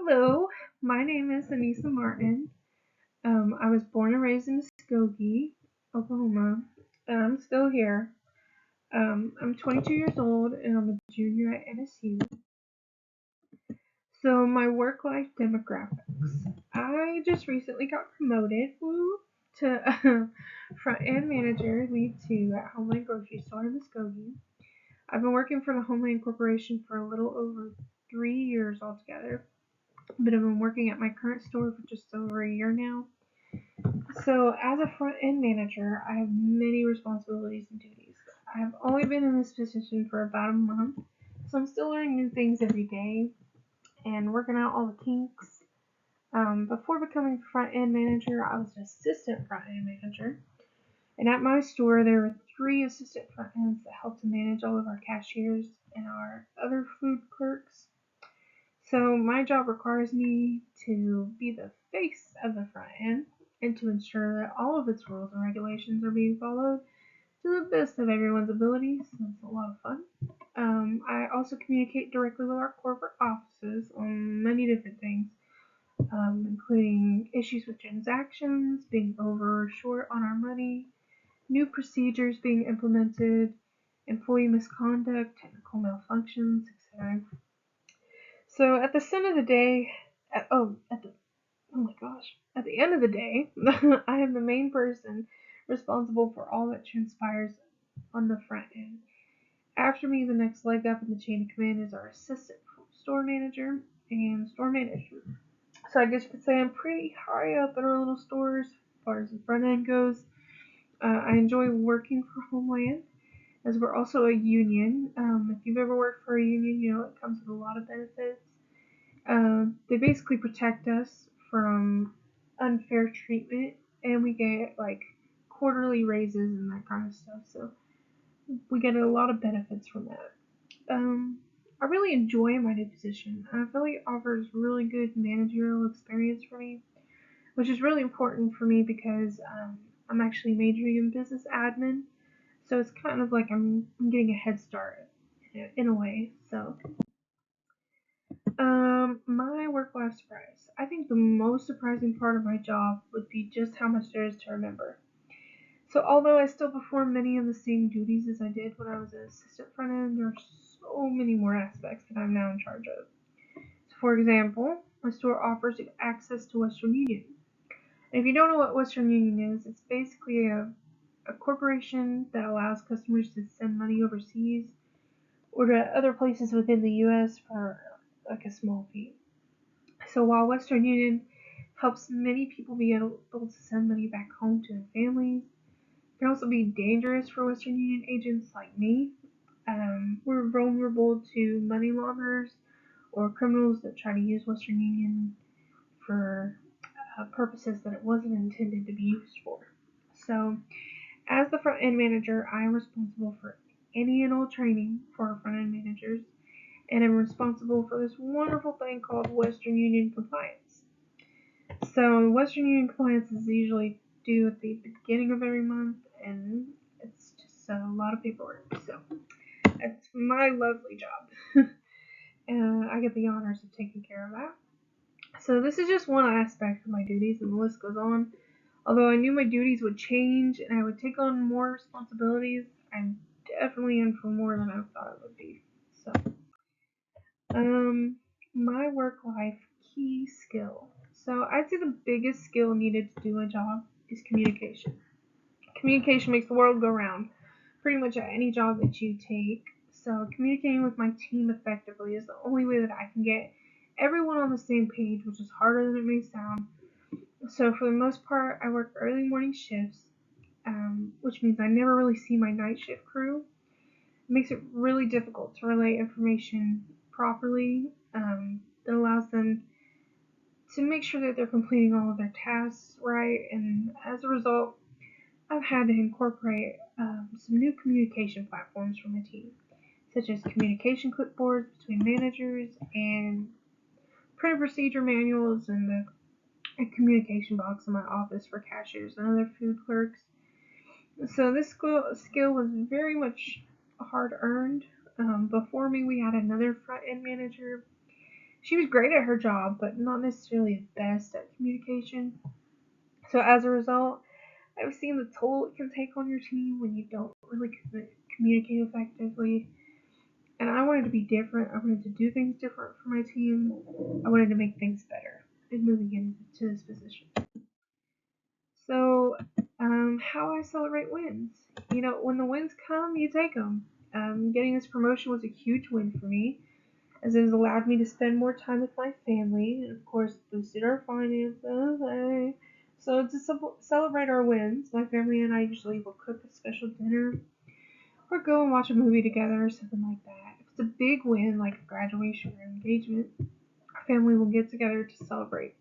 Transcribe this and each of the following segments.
Hello, my name is Anissa Martin. I was born and raised in Muskogee, Oklahoma, and I'm still here. I'm 22 years old and I'm a junior at NSU. So, my work life demographics. I just recently got promoted to front end manager, lead two at Homeland Grocery Store in Muskogee. I've been working for the Homeland Corporation for a little over 3 years altogether, but I've been working at my current store for just over a year now. So, as a front end manager, I have many responsibilities and duties. I have only been in this position for about a month, so I'm still learning new things every day and working out all the kinks. Before becoming front end manager, I was an assistant front end manager, and at my store, there were three assistant front ends that helped to manage all of our cashiers and our other food clerks. So my job requires me to be the face of the front end and to ensure that all of its rules and regulations are being followed to the best of everyone's abilities. So it's a lot of fun. I also communicate directly with our corporate offices on many different things, including issues with transactions, being over or short on our money, new procedures being implemented, employee misconduct, technical malfunctions, etc. So at the end of the day, oh my gosh, at the end of the day, I am the main person responsible for all that transpires on the front end. After me, the next leg up in the chain of command is our assistant store manager and store manager. So I guess you could say I'm pretty high up in our little stores as far as the front end goes. I enjoy working for Homeland as we're also a union. If you've ever worked for a union, you know it comes with a lot of benefits. They basically protect us from unfair treatment, and we get like quarterly raises and that kind of stuff. So we get a lot of benefits from that. I really enjoy my new position. I feel like it offers really good managerial experience for me, which is really important for me because I'm actually majoring in business admin. So it's kind of like I'm getting a head start in a way. So my work life surprise. I think the most surprising part of my job would be just how much there is to remember. So although I still perform many of the same duties as I did when I was an assistant front end, there are so many more aspects that I'm now in charge of. So for example, my store offers you access to Western Union. And if you don't know what Western Union is, it's basically a corporation that allows customers to send money overseas or to other places within the US for like a small fee. So while Western Union helps many people be able to send money back home to their families, it can also be dangerous for Western Union agents like me. We're vulnerable to money launderers or criminals that try to use Western Union for purposes that it wasn't intended to be used for. So, as the front end manager, I am responsible for any and all training for our front end managers, and I'm responsible for this wonderful thing called Western Union Compliance. So Western Union compliance is usually due at the beginning of every month, and it's just a lot of paperwork. So it's my lovely job, and I get the honors of taking care of that. So this is just one aspect of my duties, and the list goes on. Although I knew my duties would change and I would take on more responsibilities, I'm definitely in for more than I thought it would be. So, um, my work life key skill. So I'd say the biggest skill needed to do a job is communication. Communication makes the world go round, pretty much at any job that you take. So communicating with my team effectively is the only way that I can get everyone on the same page, which is harder than it may sound. So for the most part, I work early morning shifts, which means I never really see my night shift crew. It makes it really difficult to relay information properly. That allows them to make sure that they're completing all of their tasks right, and as a result, I've had to incorporate some new communication platforms for my team, such as communication clipboards between managers and printed procedure manuals and a communication box in my office for cashiers and other food clerks. So this skill was very much hard earned. Before me, we had another front end manager, She was great at her job, but not necessarily the best at communication. So as a result, I've seen the toll it can take on your team when you don't really communicate effectively. And I wanted to be different. I wanted to do things different for my team. I wanted to make things better in moving into this position. So, how I celebrate wins. When the wins come, you take them. Getting this promotion was a huge win for me, as it has allowed me to spend more time with my family, and of course boosted our finances. So to celebrate our wins, my family and I usually will cook a special dinner or go and watch a movie together or something like that. If it's a big win like a graduation or engagement, our family will get together to celebrate.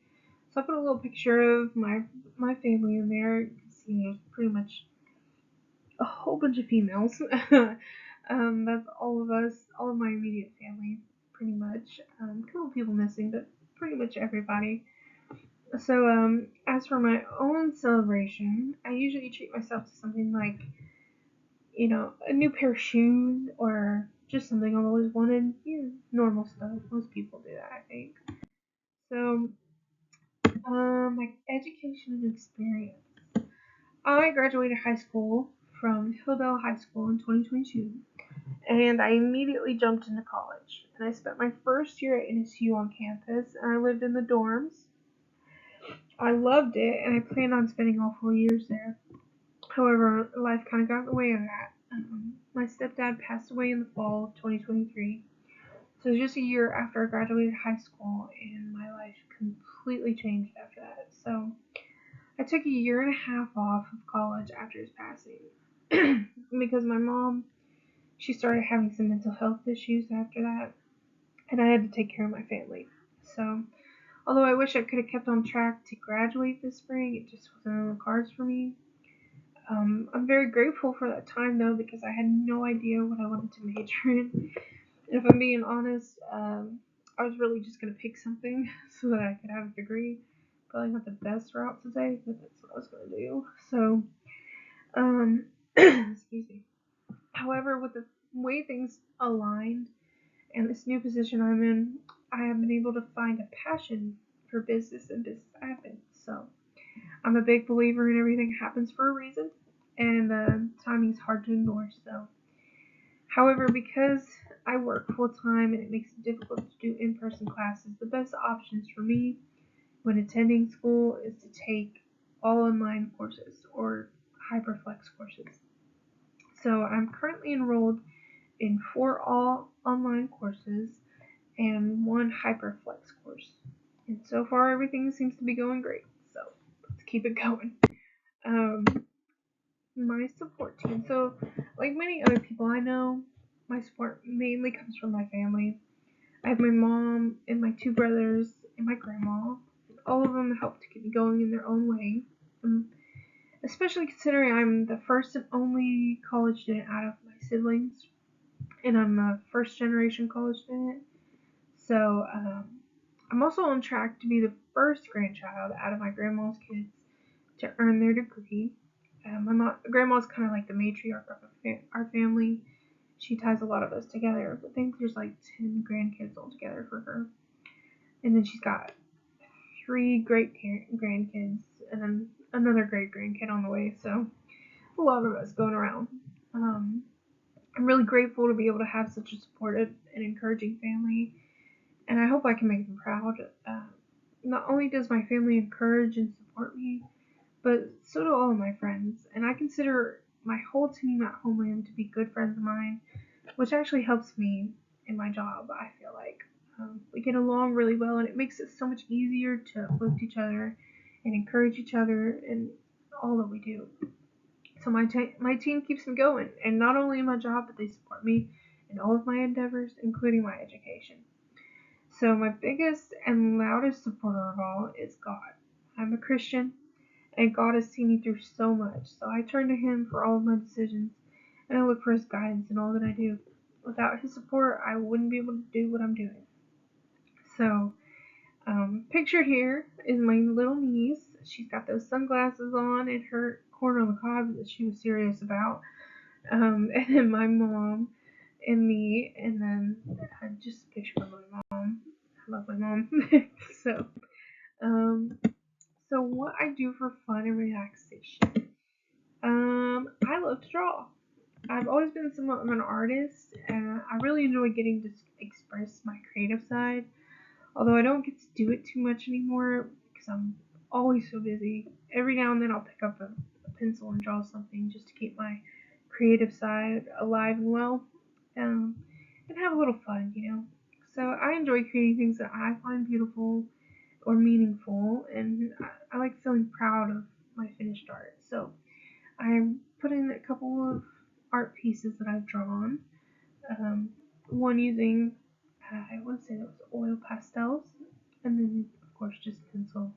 So I put a little picture of my family in there. You can see there's pretty much a whole bunch of females. That's all of us, all of my immediate family, pretty much. A couple people missing, but pretty much everybody. So, as for my own celebration, I usually treat myself to something like, a new pair of shoes or just something I've always wanted. Normal stuff. Most people do that, I think. So, my education and experience. I graduated high school from Hillsdale High School in 2022, and I immediately jumped into college. And I spent my first year at NSU on campus, and I lived in the dorms. I loved it, and I planned on spending all 4 years there. However, life kind of got in the way of that. My stepdad passed away in the fall of 2023, so it was just a year after I graduated high school, and my life completely changed after that. So I took a year and a half off of college after his passing because my mom, she started having some mental health issues after that, and I had to take care of my family. So, although I wish I could have kept on track to graduate this spring, it just wasn't on the cards for me. I'm very grateful for that time though because I had no idea what I wanted to major in. And if I'm being honest, I was really just gonna pick something so that I could have a degree. Probably not the best route to take, but that's what I was gonna do. So, excuse me. However, with the way things aligned and this new position I'm in, I have been able to find a passion for business and business admin. So, I'm a big believer in everything happens for a reason, and timing is hard to ignore. So, however, because I work full time and it makes it difficult to do in person classes, the best options for me when attending school is to take all online courses or hyperflex courses. So, I'm currently enrolled in 4 all online courses and 1 hyperflex course. And so far, everything seems to be going great. So, let's keep it going. Um, my support team. So, like many other people I know, my support mainly comes from my family. I have my mom and my 2 brothers and my grandma. All of them help to keep me going in their own way. Especially considering I'm the first and only college student out of my siblings, and I'm a first generation college student. So, I'm also on track to be the first grandchild out of my grandma's kids to earn their degree. Grandma's kind of like the matriarch of our family. She ties a lot of us together. I think there's like 10 grandkids altogether for her. And then she's got 3 great grandkids and then another great grandkid on the way. So a lot of us going around. Um, I'm really grateful to be able to have such a supportive and encouraging family, and I hope I can make them proud. Not only does my family encourage and support me, but so do all of my friends, and I consider my whole team at Homeland to be good friends of mine, which actually helps me in my job, I feel like. We get along really well, and it makes it so much easier to uplift each other and encourage each other in all that we do. So my team keeps me going, and not only in my job, but they support me in all of my endeavors, including my education. So my biggest and loudest supporter of all is God. I'm a Christian, and God has seen me through so much, so I turn to Him for all of my decisions, and I look for His guidance in all that I do. Without His support, I wouldn't be able to do what I'm doing. So, pictured here is my little niece. She's got those sunglasses on and her corn on the cob that she was serious about. And then my mom and me, and then just a picture of my mom, love my mom. so, um, so what I do for fun and relaxation. I love to draw. I've always been somewhat of an artist, and I really enjoy getting to express my creative side. Although I don't get to do it too much anymore because I'm always so busy. Every now and then I'll pick up a pencil and draw something just to keep my creative side alive and well, um, and have a little fun, you know. So I enjoy creating things that I find beautiful or meaningful, and I like feeling proud of my finished art. So I put in a couple of art pieces that I've drawn. Um, one using, I want to say that was oil pastels, and then of course just pencil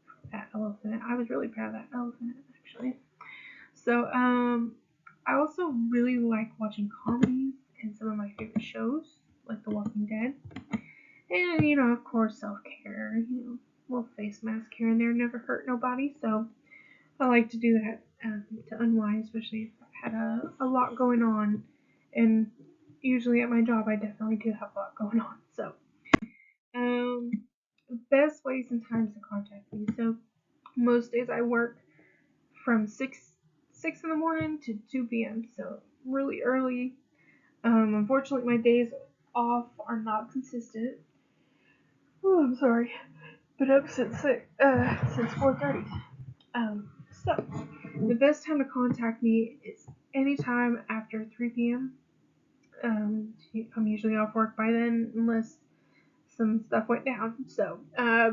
for that elephant. I was really proud of that elephant actually. So I also really like watching comedies and some of my favorite shows like The Walking Dead, and of course self care. Little face mask here and there never hurt nobody. So I like to do that to unwind, especially if I've had a lot going on. And usually at my job, I definitely do have a lot going on. So, um, best ways and times to contact me. So, most days I work from 6 in the morning to 2 p.m. So, really early. Unfortunately, my days off are not consistent. Oh, I'm sorry. Been up since 4:30. So the best time to contact me is anytime after 3 p.m. I'm usually off work by then, unless some stuff went down. So,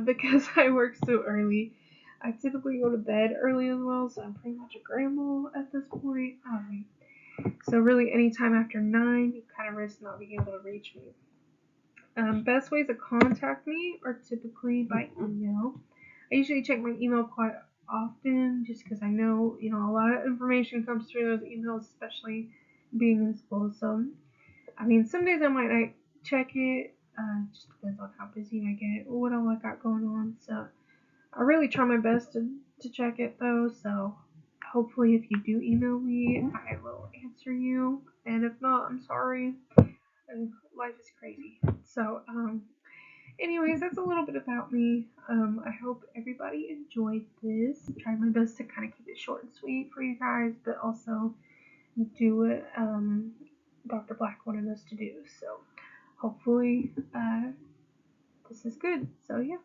because I work so early, I typically go to bed early as well, so I'm pretty much a grandma at this point. So really, anytime after 9, you kind of risk not being able to reach me. Best ways to contact me are typically by email. I usually check my email quite often just because I know, a lot of information comes through those emails, especially being in school. So, I mean, some days I might not check it. Just depends on how busy I get or what all I got going on. So, I really try my best to check it though. So, hopefully, if you do email me, I will answer you. And if not, I'm sorry. Life is crazy. So, anyways, that's a little bit about me. I hope everybody enjoyed this. Tried my best to kind of keep it short and sweet for you guys, but also do what Dr. Black wanted us to do. So hopefully this is good. So yeah.